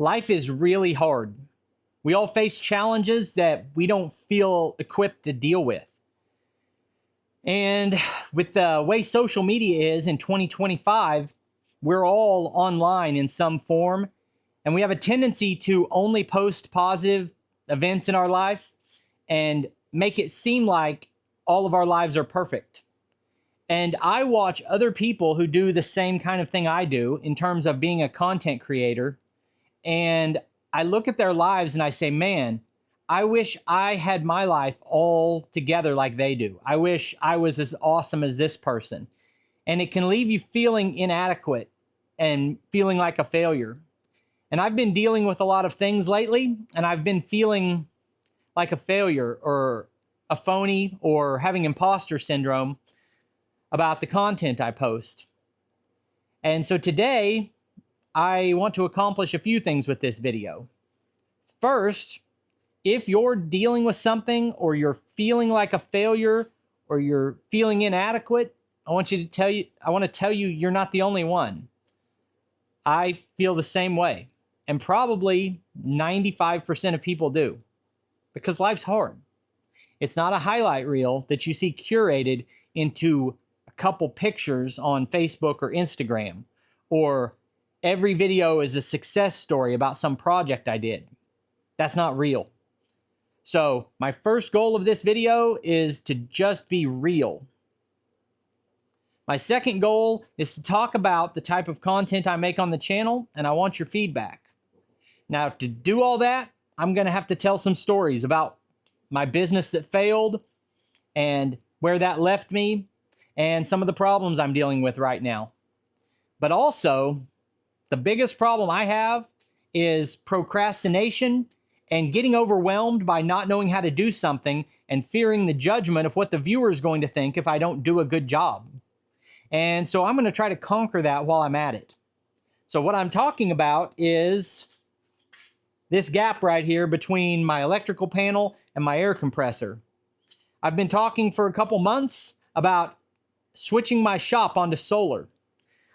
Life is really hard. We all face challenges that we don't feel equipped to deal with. And with the way social media is in 2025, we're all online in some form, and we have a tendency to only post positive events in our life and make it seem like all of our lives are perfect. And I watch other people who do the same kind of thing I do in terms of being a content creator, and I look at their lives and I say, man, I wish I had my life all together like they do. I wish I was as awesome as this person. And it can leave you feeling inadequate and feeling like a failure. And I've been dealing with a lot of things lately, and I've been feeling like a failure or a phony or having imposter syndrome about the content I post. And so today, I want to accomplish a few things with this video. First, if you're dealing with something or you're feeling like a failure or you're feeling inadequate, I want to tell you you're not the only one. I feel the same way, and probably 95% of people do, because life's hard. It's not a highlight reel that you see curated into a couple pictures on Facebook or Instagram, or every video is a success story about some project I did. That's not real. So my first goal of this video is to just be real. My second goal is to talk about the type of content I make on the channel, and I want your feedback. Now, to do all that, I'm going to have to tell some stories about my business that failed and where that left me and some of the problems I'm dealing with right now. But also, the biggest problem I have is procrastination and getting overwhelmed by not knowing how to do something and fearing the judgment of what the viewer is going to think if I don't do a good job. And so I'm going to try to conquer that while I'm at it. So what I'm talking about is this gap right here between my electrical panel and my air compressor. I've been talking for a couple months about switching my shop onto solar.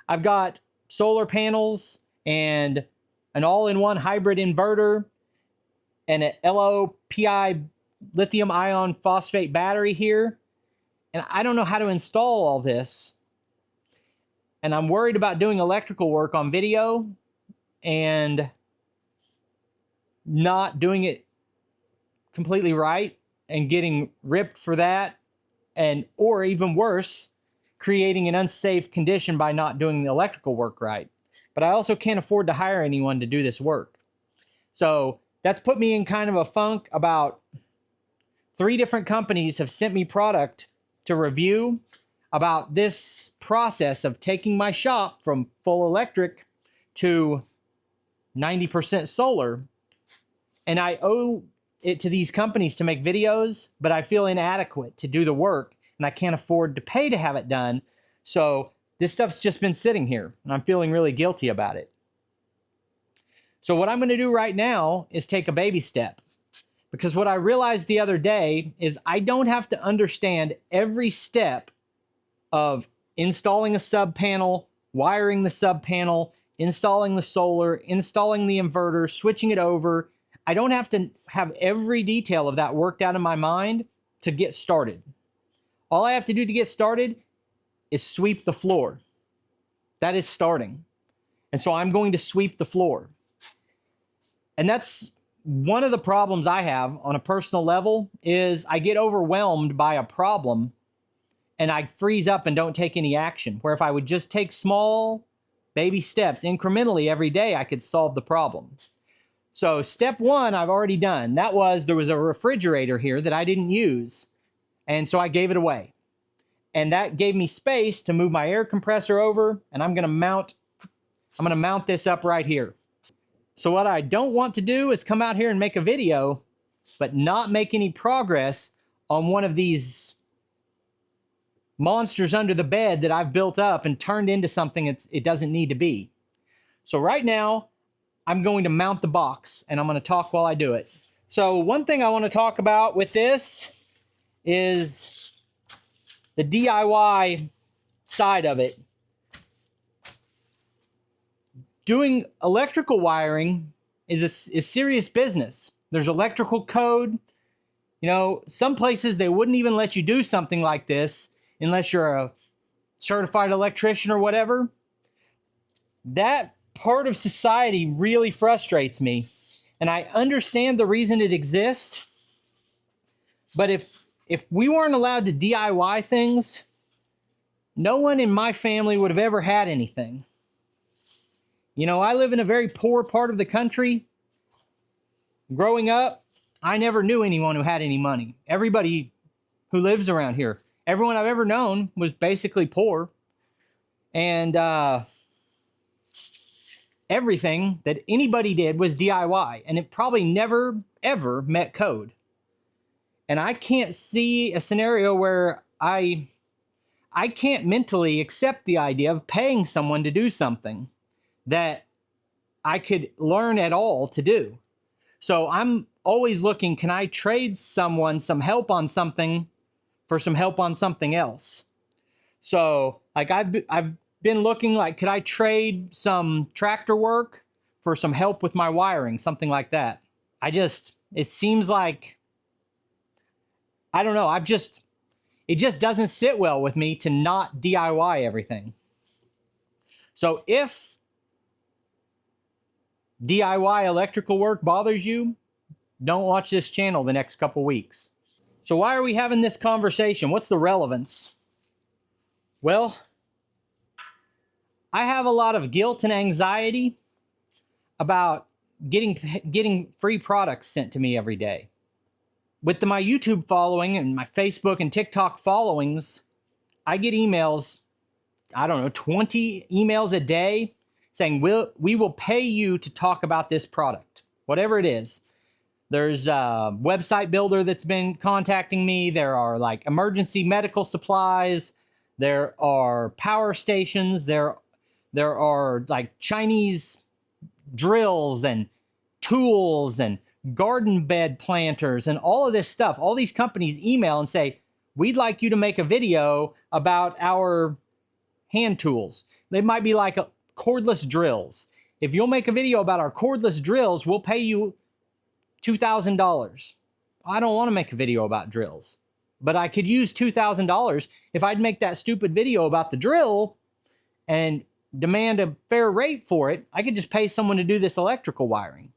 I've got solar panels and an all-in-one hybrid inverter and an LOPI lithium ion phosphate battery here. And I don't know how to install all this. And I'm worried about doing electrical work on video and not doing it completely right and getting ripped for that, and or even worse, creating an unsafe condition by not doing the electrical work right. But I also can't afford to hire anyone to do this work. So that's put me in kind of a funk. About 3 different companies have sent me product to review about this process of taking my shop from full electric to 90% solar. And I owe it to these companies to make videos, but I feel inadequate to do the work, and I can't afford to pay to have it done. So this stuff's just been sitting here, and I'm feeling really guilty about it. So what I'm going to do right now is take a baby step, because what I realized the other day is I don't have to understand every step of installing a sub panel, wiring the sub panel, installing the solar, installing the inverter, switching it over. I don't have to have every detail of that worked out in my mind to get started. All I have to do to get started is sweep the floor. That is starting. And so I'm going to sweep the floor. And that's one of the problems I have on a personal level, is I get overwhelmed by a problem and I freeze up and don't take any action. Where if I would just take small baby steps incrementally every day, I could solve the problem. So step 1, I've already done. That was, there was a refrigerator here that I didn't use, and so I gave it away. And that gave me space to move my air compressor over, and I'm going to mount this up right here. So what I don't want to do is come out here and make a video, but not make any progress on one of these monsters under the bed that I've built up and turned into something it doesn't need to be. So right now, I'm going to mount the box, and I'm going to talk while I do it. So one thing I want to talk about with this is the DIY side of it. Doing electrical wiring is serious business. There's electrical code. You know, some places they wouldn't even let you do something like this unless you're a certified electrician or whatever. That part of society really frustrates me. And I understand the reason it exists. But if we weren't allowed to DIY things, no one in my family would have ever had anything. You know, I live in a very poor part of the country. Growing up, I never knew anyone who had any money. Everybody who lives around here, everyone I've ever known was basically poor. And everything that anybody did was DIY. And it probably never, ever met code. And I can't see a scenario where I can't mentally accept the idea of paying someone to do something that I could learn at all to do. So I'm always looking, can I trade someone some help on something for some help on something else? So like I've been looking like, could I trade some tractor work for some help with my wiring, something like that. It seems like, I don't know, it just doesn't sit well with me to not DIY everything. So if DIY electrical work bothers you, don't watch this channel the next couple weeks. So why are we having this conversation? What's the relevance? Well, I have a lot of guilt and anxiety about getting free products sent to me every day. With my YouTube following and my Facebook and TikTok followings, I get emails, I don't know, 20 emails a day saying, we will pay you to talk about this product, whatever it is. There's a website builder that's been contacting me. There are like emergency medical supplies. There are power stations. There are like Chinese drills and tools and garden bed planters and all of this stuff. All these companies email and say, we'd like you to make a video about our hand tools. They might be like cordless drills. If you'll make a video about our cordless drills, we'll pay you $2,000. I don't want to make a video about drills, but I could use $2,000 if I'd make that stupid video about the drill and demand a fair rate for it. I could just pay someone to do this electrical wiring.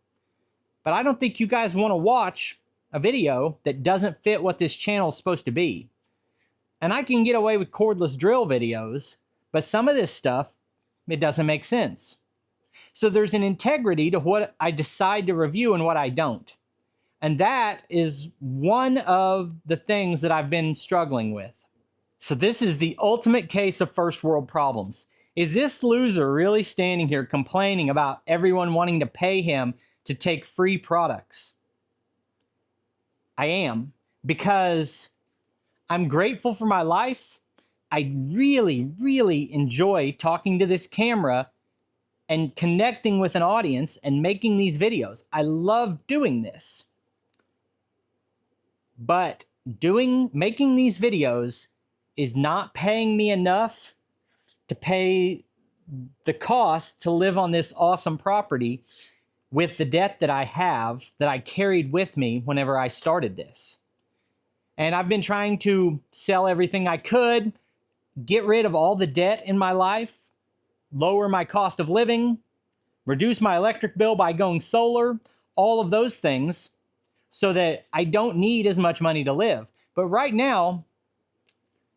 But I don't think you guys want to watch a video that doesn't fit what this channel is supposed to be. And I can get away with cordless drill videos, but some of this stuff, it doesn't make sense. So there's an integrity to what I decide to review and what I don't. And that is one of the things that I've been struggling with. So this is the ultimate case of first world problems. Is this loser really standing here complaining about everyone wanting to pay him to take free products? I am, because I'm grateful for my life. I really, really enjoy talking to this camera and connecting with an audience and making these videos. I love doing this. But making these videos is not paying me enough to pay the cost to live on this awesome property with the debt that I have, that I carried with me whenever I started this. And I've been trying to sell everything I could, get rid of all the debt in my life, lower my cost of living, reduce my electric bill by going solar, all of those things, so that I don't need as much money to live. But right now,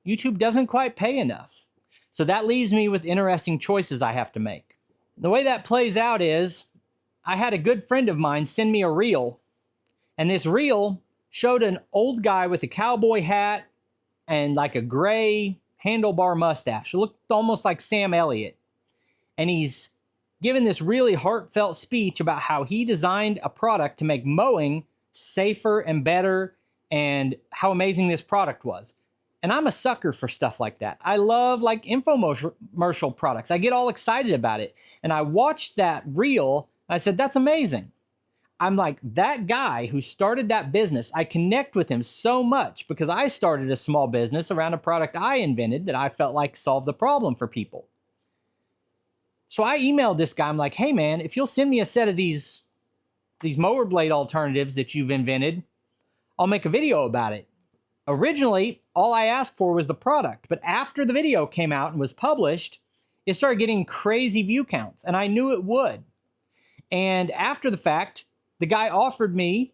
YouTube doesn't quite pay enough. So that leaves me with interesting choices I have to make. The way that plays out is, I had a good friend of mine send me a reel, and this reel showed an old guy with a cowboy hat and like a gray handlebar mustache. It looked almost like Sam Elliott. And he's given this really heartfelt speech about how he designed a product to make mowing safer and better, and how amazing this product was. And I'm a sucker for stuff like that. I love like infomercial products. I get all excited about it. And I watched that reel, and I said, that's amazing. I'm like, that guy who started that business, I connect with him so much because I started a small business around a product I invented that I felt like solved the problem for people. So I emailed this guy. I'm like, hey man, if you'll send me a set of these these mower blade alternatives that you've invented, I'll make a video about it. Originally, all I asked for was the product, but after the video came out and was published, it started getting crazy view counts, and I knew it would. And after the fact, the guy offered me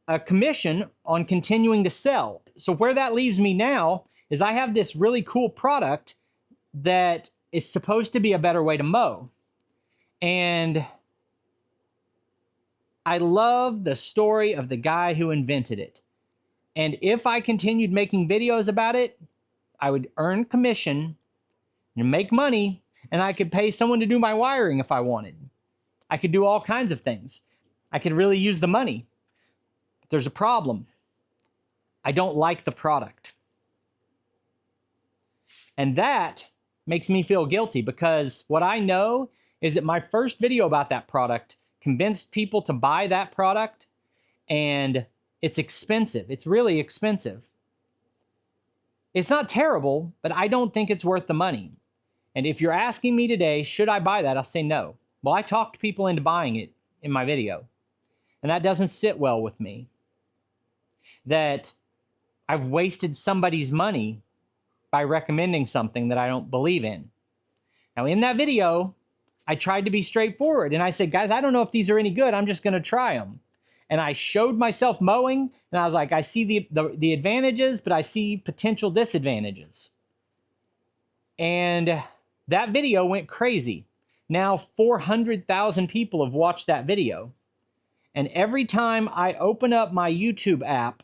a commission on continuing to sell. So where that leaves me now is I have this really cool product that is supposed to be a better way to mow. And I love the story of the guy who invented it. And if I continued making videos about it, I would earn commission and make money, and I could pay someone to do my wiring if I wanted. I could do all kinds of things. I could really use the money. But there's a problem. I don't like the product. And that makes me feel guilty, because what I know is that my first video about that product convinced people to buy that product, and it's expensive. It's really expensive. It's not terrible, but I don't think it's worth the money. And if you're asking me today, should I buy that? I'll say no. Well, I talked people into buying it in my video, and that doesn't sit well with me. That I've wasted somebody's money by recommending something that I don't believe in. Now, in that video, I tried to be straightforward, and I said, guys, I don't know if these are any good. I'm just going to try them. And I showed myself mowing, and I was like, I see the advantages, but I see potential disadvantages. And that video went crazy. Now 400,000 people have watched that video. And every time I open up my YouTube app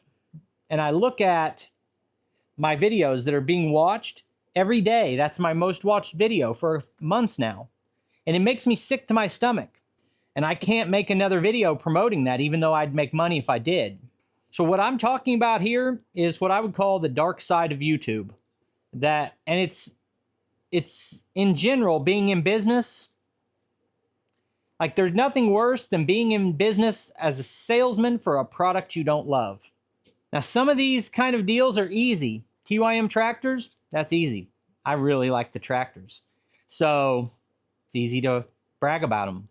and I look at my videos that are being watched, every day, that's my most watched video for months now. And it makes me sick to my stomach. And I can't make another video promoting that, even though I'd make money if I did. So what I'm talking about here is what I would call the dark side of YouTube. And it's in general, being in business. Like, there's nothing worse than being in business as a salesman for a product you don't love. Now, some of these kind of deals are easy. TYM tractors, that's easy. I really like the tractors. So it's easy to brag about them.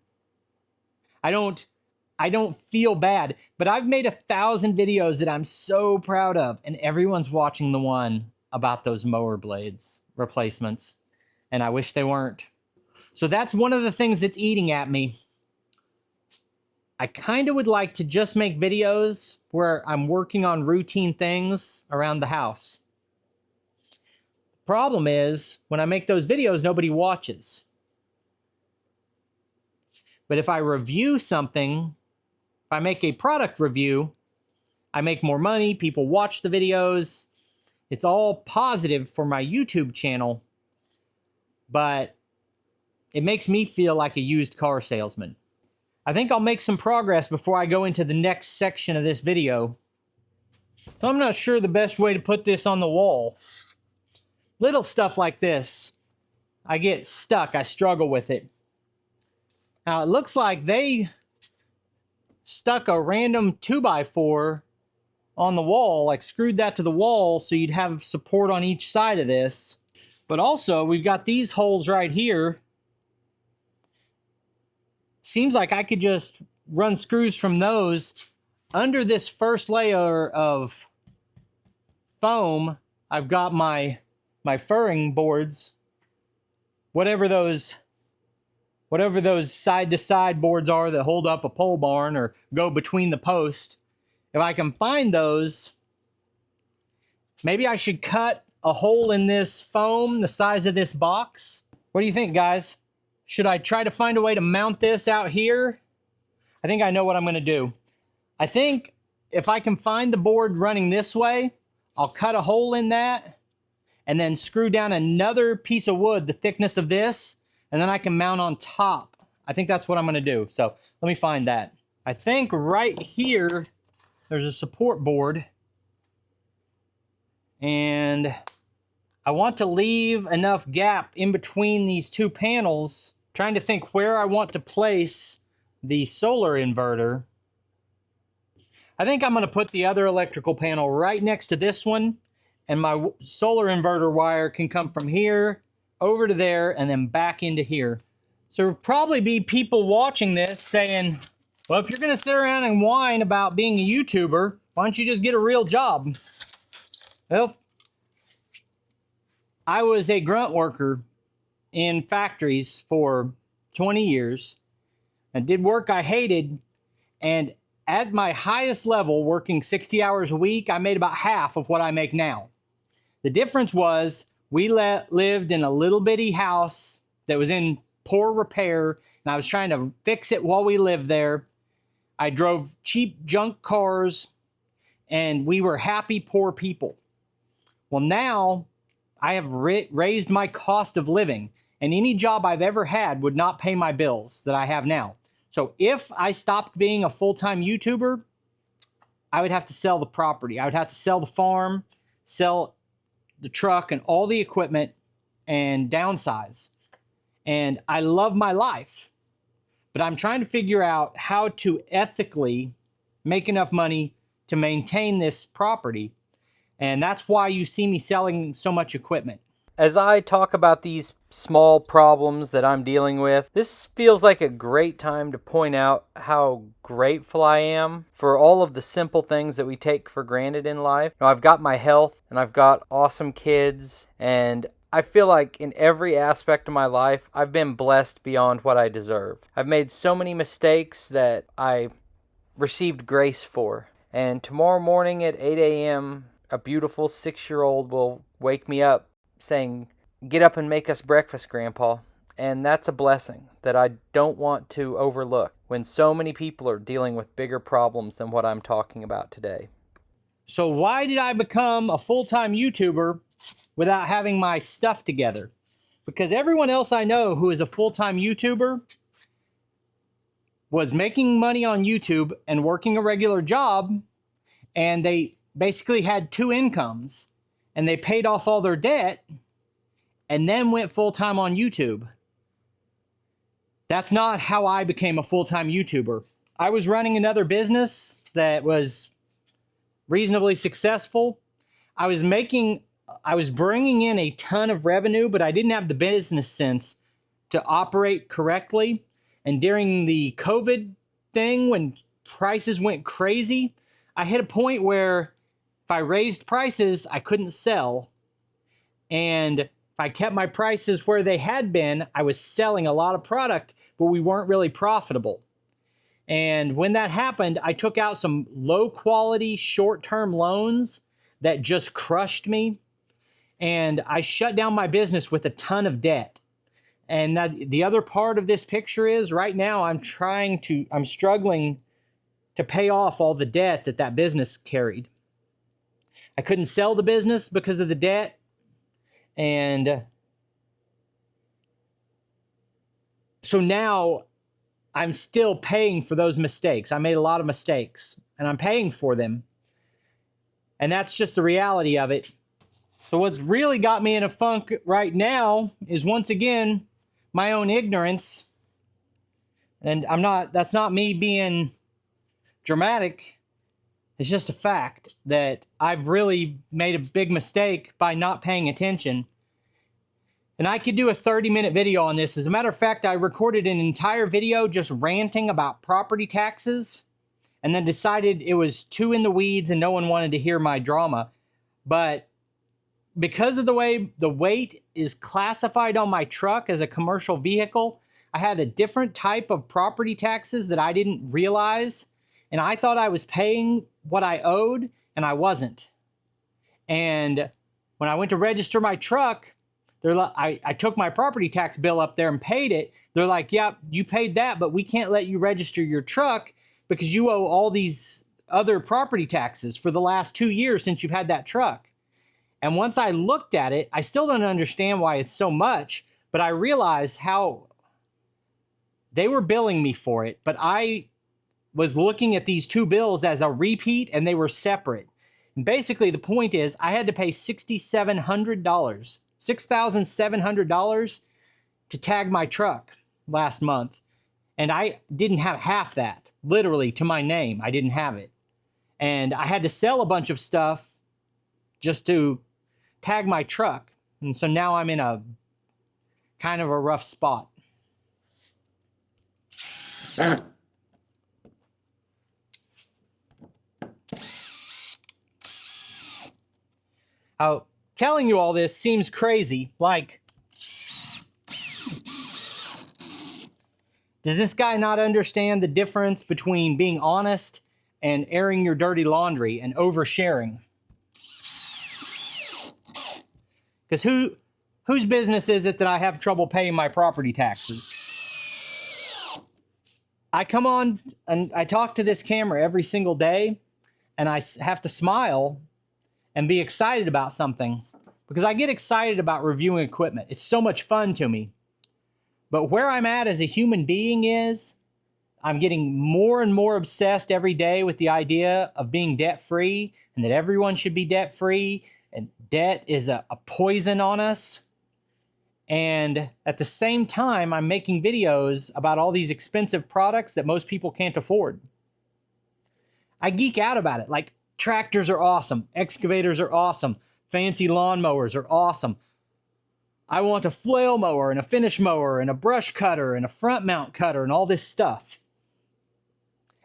I don't feel bad, but I've made 1,000 videos that I'm so proud of, and everyone's watching the one about those mower blades replacements, and I wish they weren't. So that's one of the things that's eating at me. I kind of would like to just make videos where I'm working on routine things around the house. The problem is, when I make those videos, nobody watches. But if I review something, if I make a product review, I make more money, people watch the videos. It's all positive for my YouTube channel, but it makes me feel like a used car salesman. I think I'll make some progress before I go into the next section of this video. So I'm not sure the best way to put this on the wall. Little stuff like this, I get stuck, I struggle with it. Now, it looks like they stuck a random 2x4 on the wall, like screwed that to the wall so you'd have support on each side of this. But also, we've got these holes right here. Seems like I could just run screws from those under this first layer of foam. I've got my furring boards, whatever those side-to-side boards are that hold up a pole barn or go between the post. If I can find those, maybe I should cut a hole in this foam the size of this box. What do you think, guys? Should I try to find a way to mount this out here? I think I know what I'm going to do. I think if I can find the board running this way, I'll cut a hole in that and then screw down another piece of wood the thickness of this, and then I can mount on top. I think that's what I'm going to do. So let me find that. I think right here, there's a support board. And I want to leave enough gap in between these two panels, trying to think where I want to place the solar inverter. I think I'm going to put the other electrical panel right next to this one, and my solar inverter wire can come from here over to there and then back into here. So there'll probably be people watching this saying, Well, if you're going to sit around and whine about being a YouTuber, why don't you just get a real job? Well, I was a grunt worker in factories for 20 years and did work I hated. And at my highest level, working 60 hours a week, I made about half of what I make now. The difference was we lived in a little bitty house that was in poor repair, and I was trying to fix it while we lived there. I drove cheap junk cars, and we were happy, poor people. Well, now I have raised my cost of living, and any job I've ever had would not pay my bills that I have now. So if I stopped being a full-time YouTuber, I would have to sell the property. I would have to sell the farm, sell the truck and all the equipment, and downsize. And I love my life, but I'm trying to figure out how to ethically make enough money to maintain this property. And that's why you see me selling so much equipment. As I talk about these small problems that I'm dealing with, this feels like a great time to point out how grateful I am for all of the simple things that we take for granted in life. Now, I've got my health, and I've got awesome kids, and I feel like in every aspect of my life, I've been blessed beyond what I deserve. I've made so many mistakes that I received grace for. And tomorrow morning at 8 a.m., a beautiful 6-year-old will wake me up saying, "Get up and make us breakfast, Grandpa." And that's a blessing that I don't want to overlook when so many people are dealing with bigger problems than what I'm talking about today. So why did I become a full-time YouTuber without having my stuff together? Because everyone else I know who is a full-time YouTuber was making money on YouTube and working a regular job, and they basically had two incomes, and they paid off all their debt and then went full-time on YouTube. That's not how I became a full-time YouTuber. I was running another business that was reasonably successful. I was bringing in a ton of revenue, but I didn't have the business sense to operate correctly. And during the COVID thing, when prices went crazy, I hit a point where if I raised prices, I couldn't sell. And if I kept my prices where they had been, I was selling a lot of product, but we weren't really profitable. And when that happened, I took out some low quality short-term loans that just crushed me. And I shut down my business with a ton of debt. And the other part of this picture is right now I'm struggling to pay off all the debt that business carried. I couldn't sell the business because of the debt. And so now I'm still paying for those mistakes. I made a lot of mistakes and I'm paying for them. And that's just the reality of it. So what's really got me in a funk right now is, once again, my own ignorance. And that's not me being dramatic. It's just a fact that I've really made a big mistake by not paying attention. And I could do a 30-minute video on this. As a matter of fact, I recorded an entire video just ranting about property taxes and then decided it was too in the weeds and no one wanted to hear my drama. But because of the way the weight is classified on my truck as a commercial vehicle, I had a different type of property taxes that I didn't realize. And I thought I was paying what I owed, and I wasn't. And when I went to register my truck, I took my property tax bill up there and paid it. They're like, "Yeah, you paid that, but we can't let you register your truck because you owe all these other property taxes for the last 2 years since you've had that truck." And once I looked at it, I still don't understand why it's so much, but I realized how they were billing me for it. But I was looking at these two bills as a repeat, and they were separate. And basically, the point is I had to pay $6,700 to tag my truck last month. And I didn't have half that, literally, to my name. I didn't have it. And I had to sell a bunch of stuff just to tag my truck. And so now I'm in a kind of a rough spot. How telling you all this seems crazy. Like, does this guy not understand the difference between being honest and airing your dirty laundry and oversharing? Because whose business is it that I have trouble paying my property taxes? I come on and I talk to this camera every single day, and I have to smile and be excited about something because I get excited about reviewing equipment. It's so much fun to me. But where I'm at as a human being is I'm getting more and more obsessed every day with the idea of being debt-free and that everyone should be debt-free, and debt is a poison on us. And at the same time, I'm making videos about all these expensive products that most people can't afford. I geek out about it. Like, tractors are awesome. Excavators are awesome. Fancy lawnmowers are awesome. I want a flail mower and a finish mower and a brush cutter and a front mount cutter and all this stuff.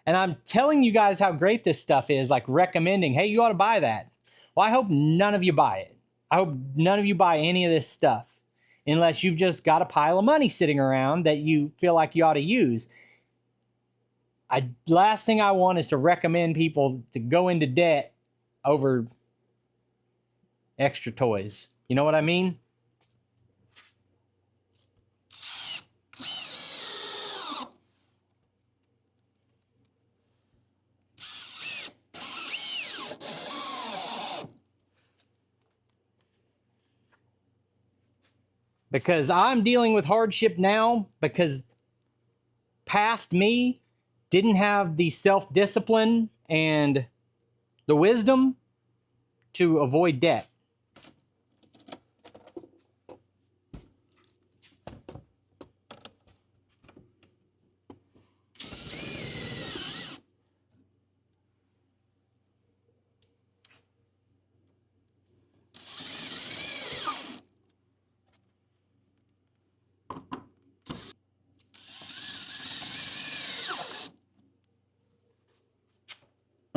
And I'm telling you guys how great this stuff is, like recommending, hey, you ought to buy that. Well, I hope none of you buy it. I hope none of you buy any of this stuff unless you've just got a pile of money sitting around that you feel like you ought to use. Last thing I want is to recommend people to go into debt over extra toys. You know what I mean? Because I'm dealing with hardship now because past me didn't have the self-discipline and the wisdom to avoid debt.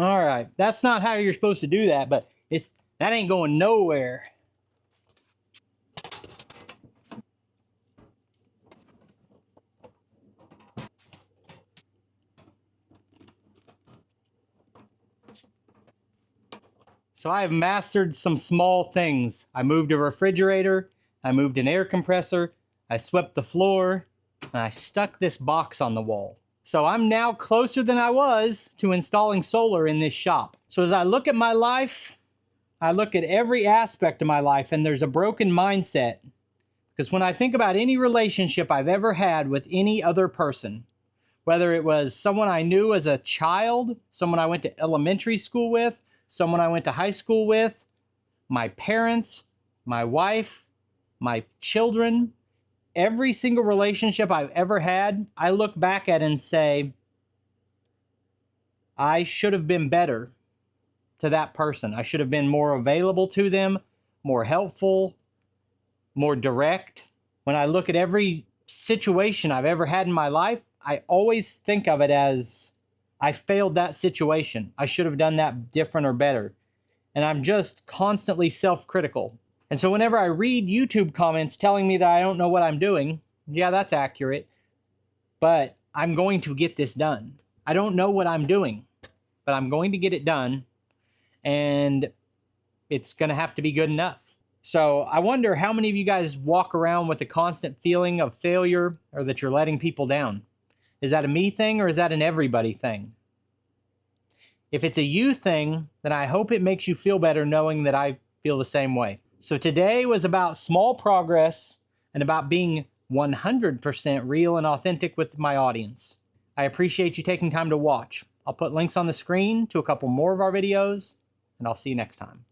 All right, that's not how you're supposed to do that, but that ain't going nowhere. So I have mastered some small things. I moved a refrigerator, I moved an air compressor, I swept the floor, and I stuck this box on the wall. So I'm now closer than I was to installing solar in this shop. So as I look at my life, I look at every aspect of my life, and there's a broken mindset. Because when I think about any relationship I've ever had with any other person, whether it was someone I knew as a child, someone I went to elementary school with, someone I went to high school with, my parents, my wife, my children, every single relationship I've ever had, I look back at and say, I should have been better to that person. I should have been more available to them, more helpful, more direct. When I look at every situation I've ever had in my life, I always think of it as I failed that situation. I should have done that different or better. And I'm just constantly self-critical. And so whenever I read YouTube comments telling me that I don't know what I'm doing, yeah, that's accurate. But I'm going to get this done. I don't know what I'm doing, but I'm going to get it done. And it's going to have to be good enough. So I wonder how many of you guys walk around with a constant feeling of failure or that you're letting people down. Is that a me thing or is that an everybody thing? If it's a you thing, then I hope it makes you feel better knowing that I feel the same way. So today was about small progress and about being 100% real and authentic with my audience. I appreciate you taking time to watch. I'll put links on the screen to a couple more of our videos, and I'll see you next time.